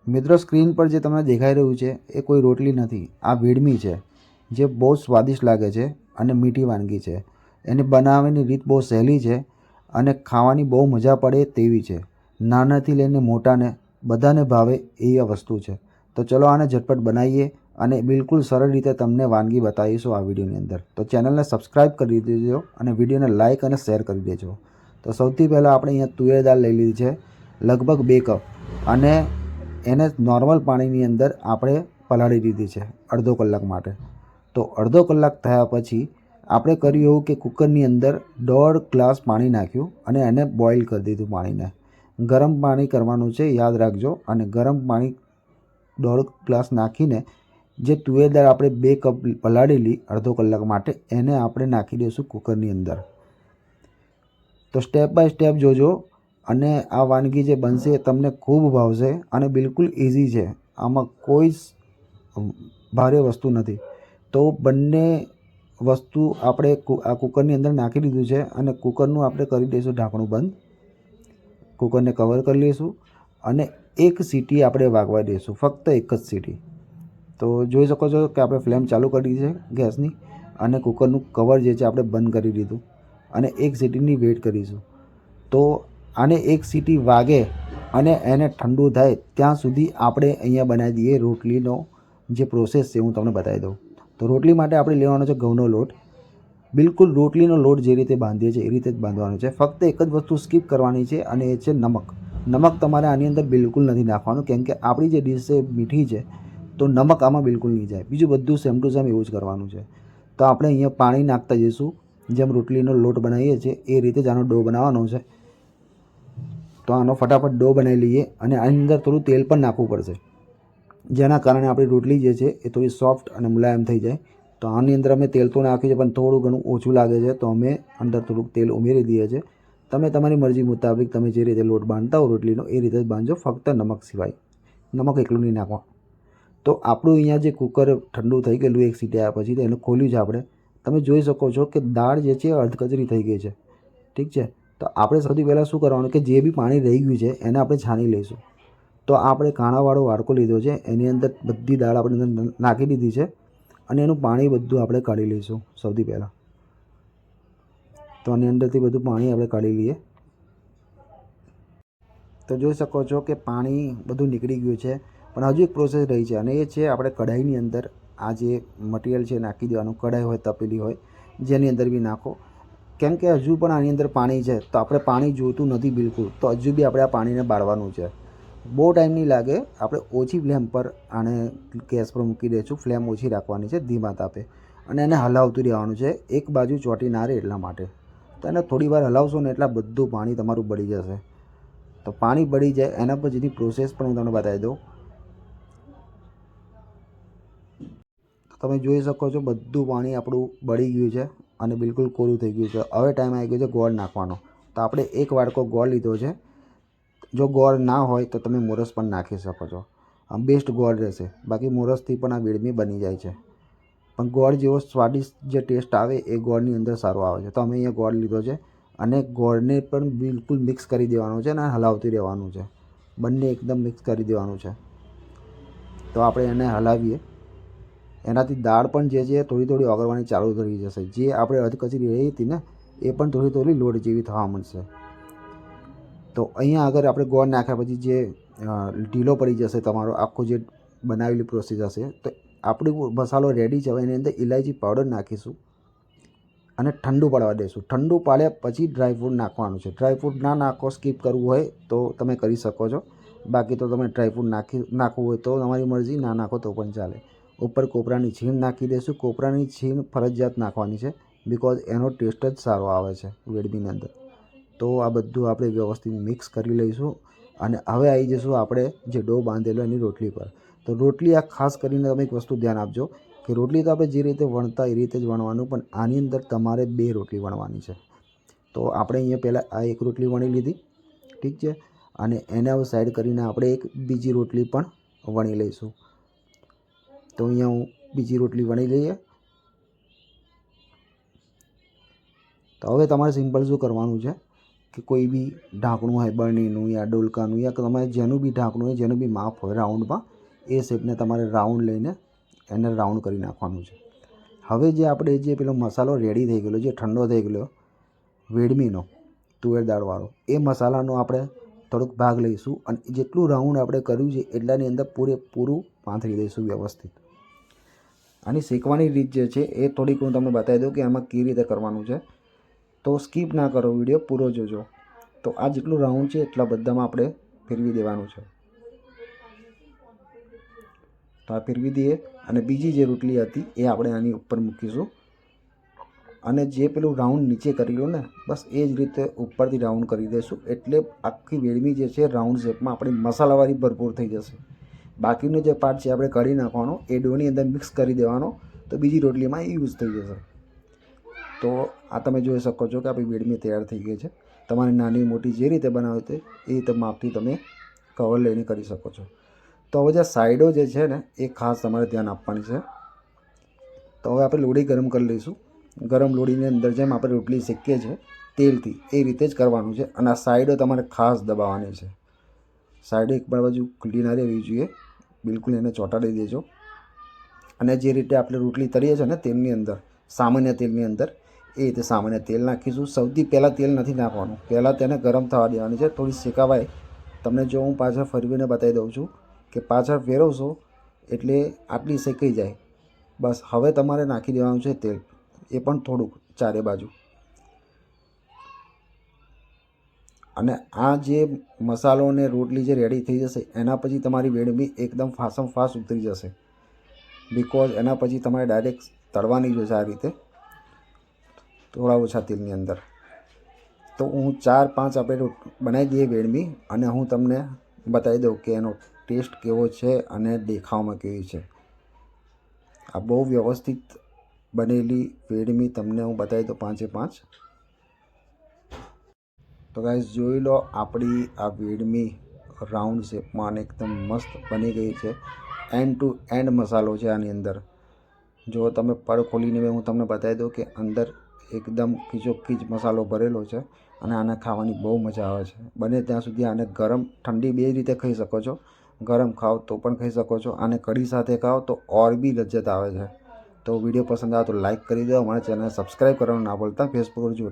મિત્રો સ્ક્રીન પર જે તમને દેખાઈ રહ્યું છે એ કોઈ રોટલી નથી, આ વેડમી છે જે બહુ સ્વાદિષ્ટ લાગે છે અને મીઠી વાનગી છે. એની બનાવવાની રીત બહુ સહેલી છે અને ખાવાની બહુ મજા પડે તેવી છે. નાનાથી લઈને મોટાને બધાને ભાવે એવી વસ્તુ છે. તો ચલો આને ઝટપટ બનાવીએ અને બિલકુલ સરળ રીતે તમને વાનગી બતાવીશું આ વિડીયોની અંદર. તો ચેનલને સબસ્ક્રાઈબ કરી દેજો અને વિડીયોને લાઇક અને શેર કરી દેજો. તો સૌથી પહેલાં આપણે અહીંયા તુવેર દાળ લઈ લીધી છે લગભગ 2 કપ અને એને નોર્મલ પાણીની અંદર આપણે પલાળી દીધી છે અડધો કલાક માટે. તો અડધો કલાક થયા પછી આપણે કર્યું એવું કે કુકરની અંદર 1.5 ગ્લાસ પાણી નાખ્યું અને એને બોઇલ કરી દીધું પાણીને. ગરમ પાણી કરવાનું છે, યાદ રાખજો. અને ગરમ પાણી 1.5 ગ્લાસ નાખીને જે તુવેર દાળ આપણે 2 કપ પલાળેલી અડધો કલાક માટે એને આપણે નાખી દઈશું કુકરની અંદર. તો સ્ટેપ બાય સ્ટેપ જોજો અને આ વાનગી જે બનશે તમને ખૂબ ભાવશે અને બિલકુલ ઇઝી છે. આમાં કોઈ ભારે વસ્તુ નથી. તો બંને વસ્તુ આપણે આ કુકરની અંદર નાખી દીધું છે અને કુકરનું આપણે કરી દઈશું ઢાંકણું બંધ. કુકરને કવર કરી લઈશું અને એક સીટી આપણે વાગવા દઈશું, ફક્ત એક જ સીટી. તો જોઈ શકો છો કે આપણે ફ્લેમ ચાલુ કરી છે ગેસની અને કુકરનું કવર જે છે આપણે બંધ કરી દીધું અને એક સીટીની વેઇટ કરીશું. તો આને એક સીટી વાગે અને એને ઠંડુ થાય ત્યાં સુધી આપણે અહીંયા બનાવી દઈએ રોટલીનો જે પ્રોસેસ છે હું તમને બતાવી દઉં. તો રોટલી માટે આપણે લેવાનો છે ઘઉંનો લોટ. બિલકુલ રોટલીનો લોટ જે રીતે બાંધીએ છીએ એ રીતે જ બાંધવાનો છે. ફક્ત એક જ વસ્તુ સ્કીપ કરવાની છે અને એ છે નમક. નમક તમારે આની અંદર બિલકુલ નથી નાખવાનું, કેમ કે આપણી જે ડીશ છે મીઠી છે તો નમક આમાં બિલકુલ નહીં જાય. બીજું બધું સેમ ટુ સેમ એવું જ કરવાનું છે. તો આપણે અહીંયા પાણી નાખતા જઈશું, જેમ રોટલીનો લોટ બનાવીએ છીએ એ રીતે જ આનો ડો બનાવવાનો છે. તો આનો ફટાફટ ડો બનાવી લઈએ અને આની અંદર થોડું તેલ પણ નાખવું પડશે, જેના કારણે આપણી રોટલી જે છે એ થોડી સોફ્ટ અને મુલાયમ થઈ જાય. તો આની અંદર અમે તેલ તો નાખ્યું છે પણ થોડું ઘણું ઓછું લાગે છે તો અમે અંદર થોડુંક તેલ ઉમેરી દઈએ છીએ. તમે તમારી મરજી મુતાબિક તમે જે રીતે લોટ બાંધતા હો રોટલીનો એ રીતે જ બાંધજો, ફક્ત નમક સિવાય. નમક એકલું નહીં નાખવા. તો આપણું અહીંયા જે કુકર ઠંડુ થઈ ગયેલું એક સીટી આવ્યા પછી તો એને ખોલ્યું છે આપણે. તમે જોઈ શકો છો કે દાળ જે છે અધકચરી થઈ ગઈ છે. ઠીક છે. તો આપણે સૌથી પહેલાં શું કરવાનું કે જે બી પાણી રહી ગયું છે એને આપણે છાણી લઈશું. તો આપણે કાણાવાળો વાડકો લીધો છે, એની અંદર બધી દાળ આપણે અંદર નાખી દીધી છે અને એનું પાણી બધું આપણે કાઢી લઈશું સૌથી પહેલાં. તો આની અંદરથી બધું પાણી આપણે કાઢી લઈએ. તો જોઈ શકો છો કે પાણી બધું નીકળી ગયું છે, પણ હજુ એક પ્રોસેસ રહી છે અને એ છે આપણે કઢાઈની અંદર આ જે મટીરિયલ છે નાખી દેવાનું. કઢાઈ હોય, તપેલી હોય, જેની અંદર બી નાખો, કેમ કે હજુ પણ આની અંદર પાણી છે તો આપણે પાણી જોતું નથી બિલકુલ. તો હજુ બી આપણે આ પાણીને બાળવાનું છે. બહુ ટાઈમ નહીં લાગે. આપણે ઓછી ફ્લેમ પર આને ગેસ પર મૂકી દઈશું. ફ્લેમ ઓછી રાખવાની છે, ધીમા તાપે, અને એને હલાવતું રહેવાનું છે, એક બાજુ ચોંટી ના રહે એટલા માટે. તો એને થોડી વાર હલાવશો ને એટલા બધું પાણી તમારું બળી જશે. તો પાણી બળી જાય એના પછીની પ્રોસેસ પણ હું તમને બતાવી દઉં. તમે જોઈ શકો છો બધું પાણી આપણું બળી ગયું છે અને બિલકુલ કોરું થઈ ગયું છે. હવે ટાઈમ આવી ગયો છે ગોળ નાખવાનો. તો આપણે એક વાડકો ગોળ લીધો છે. જો ગોળ ના હોય તો તમે મોરસ પણ નાખી શકો છો. આમ બેસ્ટ ગોળ રહેશે. બાકી મોરસથી પણ આ વેડમી બની જાય છે, પણ ગોળ જેવો સ્વાદિષ્ટ જે ટેસ્ટ આવે એ ગોળની અંદર સારો આવે છે. તો અમે અહીંયા ગોળ લીધો છે અને ગોળને પણ બિલકુલ મિક્સ કરી દેવાનું છે અને હલાવતું રહેવાનું છે. બંને એકદમ મિક્સ કરી દેવાનું છે. તો આપણે એને હલાવીએ. એનાથી દાળ પણ જે છે થોડી થોડી ઓગળવાની ચાલુ થઈ જશે. જે આપણે અધકચરી રહી હતી ને એ પણ થોડી થોડી લોટ જેવી થવા મળશે. તો અહીંયા આગળ આપણે ગોળ નાખ્યા પછી જે ઢીલો પડી જશે તમારો આખો જે બનાવેલી પ્રોસેસ હશે, તો આપણો મસાલો રેડી છે. હવે એની અંદર ઇલાયચી પાવડર નાખીશું અને ઠંડુ પાડવા દઈશું. ઠંડુ પાડ્યા પછી ડ્રાયફ્રૂટ નાખવાનું છે. ડ્રાયફ્રૂટ ના નાખો, સ્કીપ કરવું હોય તો તમે કરી શકો છો. બાકી તો તમે ડ્રાયફ્રૂટ નાખવું હોય તો તમારી મરજી, ના નાખો તો પણ ચાલે. ઉપર કોપરાની છીણ નાખી દઈશું. કોપરાની છીણ ફરજિયાત નાખવાની છે, બિકોઝ એનો ટેસ્ટ જ સારો આવે છે વેડમીની અંદર. તો આ બધું આપણે વ્યવસ્થિત મિક્સ કરી લઈશું અને હવે આવી જઈશું આપણે જે ડો બાંધેલો એની રોટલી પર. તો રોટલી આ ખાસ કરીને તમે એક વસ્તુ ધ્યાન આપજો કે રોટલી તો આપણે જે રીતે વણતા એ રીતે જ વણવાનું, પણ આની અંદર તમારે 2 રોટલી વણવાની છે. તો આપણે અહીંયા પહેલાં આ એક રોટલી વણી લીધી, ઠીક છે, અને એને હવે સાઈડ કરીને આપણે એક બીજી રોટલી પણ વણી લઈશું. તો અહીંયા હું બીજી રોટલી વણી લઈએ. તો હવે તમારે સિમ્પલ શું કરવાનું છે કે કોઈ બી ઢાંકણું હોય બરણીનું યા ડોલકાનું યા તમારે જેનું બી ઢાંકણું હોય, જેનું બી માપ હોય રાઉન્ડમાં, એ શેપને તમારે રાઉન્ડ લઈને એને રાઉન્ડ કરી નાખવાનું છે. હવે જે આપણે જે પેલો મસાલો રેડી થઈ ગયેલો, જે ઠંડો થઈ ગયેલો વેડમીનો તુવેર દાળવાળો, એ મસાલાનો આપણે થોડોક ભાગ લઈશું અને જેટલું રાઉન્ડ આપણે કર્યું છે એટલાની અંદર પૂરેપૂરું પાથરી દઈશું વ્યવસ્થિત. આની શેકવાની રીત જે છે એ થોડીક હું તમને બતાવી દઉં કે આમાં કેવી રીતે કરવાનું છે. તો સ્કીપ ના કરો, વિડીયો પૂરો જોજો. તો આ જેટલું રાઉન્ડ છે એટલા બધામાં આપણે ફેરવી દેવાનું છે. તો આ ફેરવી દઈએ અને બીજી જે રોટલી હતી એ આપણે આની ઉપર મૂકીશું અને જે પેલું રાઉન્ડ નીચે કરેલું ને બસ એ જ રીતે ઉપરથી રાઉન્ડ કરી દઈશું. એટલે આખી વેડમી જે છે રાઉન્ડ શેપમાં આપણી મસાલાવાળી ભરપૂર થઈ જશે. બાકીનો જે પાર્ટ છે આપણે કાઢી નાખવાનો, એ ડોની અંદર મિક્સ કરી દેવાનો, તો બીજી રોટલીમાં એ યુઝ થઈ જશે. તો આ તમે જોઈ શકો છો કે આપણી વેડમી તૈયાર થઈ ગઈ છે. તમારે નાની મોટી જે રીતે બનાવી તે એ રીતે માપથી તમે કવર લઈને કરી શકો છો. તો હવે જે સાઈડો જે છે ને એ ખાસ તમારે ધ્યાન આપવાની છે. તો હવે આપણે લોડી ગરમ કરી લઈશું. ગરમ લોડીની અંદર જેમ આપણે રોટલી શેકીએ છીએ તેલથી, એ રીતે જ કરવાનું છે. અને આ સાઈડો તમારે ખાસ દબાવવાની છે. સાઈડો એક બાજુ ખુલ્લી ના રહેવી જોઈએ, બિલકુલ એને ચોંટાડી દેજો. અને જે રીતે આપણે રોટલી તળીએ છીએ ને તેલની અંદર, સામાન્ય તેલની અંદર, એ રીતે સામાન્ય તેલ નાખીશું. સૌથી પહેલાં તેલ નથી નાખવાનું, પહેલાં તેને ગરમ થવા દેવાની છે, થોડી શેકાવાય. તમને જો હું પાછળ ફરવીને બતાવી દઉં છું કે પાછળ ફેરવશો એટલે આટલી શેકાઈ જાય. બસ હવે તમારે નાખી દેવાનું છે તેલ, એ પણ થોડુંક ચારે બાજુ. અને આ જે મસાલો અને રોટલી જે રેડી થઈ જશે એના પછી તમારી વેડમી એકદમ ફાસમ ફાસ્ટ ઉતરી જશે. બિકોઝ એના પછી તમારે ડાયરેક્ટ તળવાની જ છે આ રીતે થોડા ઓછા તેલની અંદર. તો હું 4-5 આપણે બનાવી દઈએ વેડમી અને હું તમને બતાવી દઉં કે એનો ટેસ્ટ કેવો છે અને દેખાવમાં કેવી છે. આ બહુ વ્યવસ્થિત બનેલી વેડમી તમને હું બતાવી દઉં 5-5. તો ગાઈસ જોઈ લો, આપણી આ વેડમી રાઉન્ડ શેપમાં અને એકદમ મસ્ત બની ગઈ છે. એન્ડ ટુ એન્ડ મસાલો છે આની અંદર. જો તમે પડ ખોલીને હું તમને બતાવી દઉં કે અંદર એકદમ ખીચોખીચ મસાલો ભરેલો છે અને આને ખાવાની બહુ મજા આવે છે. બને ત્યાં સુધી આને ગરમ ઠંડી બે રીતે ખાઈ શકો છો. ગરમ ખાઓ તો પણ ખાઈ શકો છો, આને કઢી સાથે ખાઓ તો ઓર બી લજ્જત આવે છે. તો વિડીયો પસંદ આવે તો લાઇક કરી દો, અમારા ચેનલ સબસ્ક્રાઈબ કરવાનું ના ભૂલતા. ફેસબુક પર જો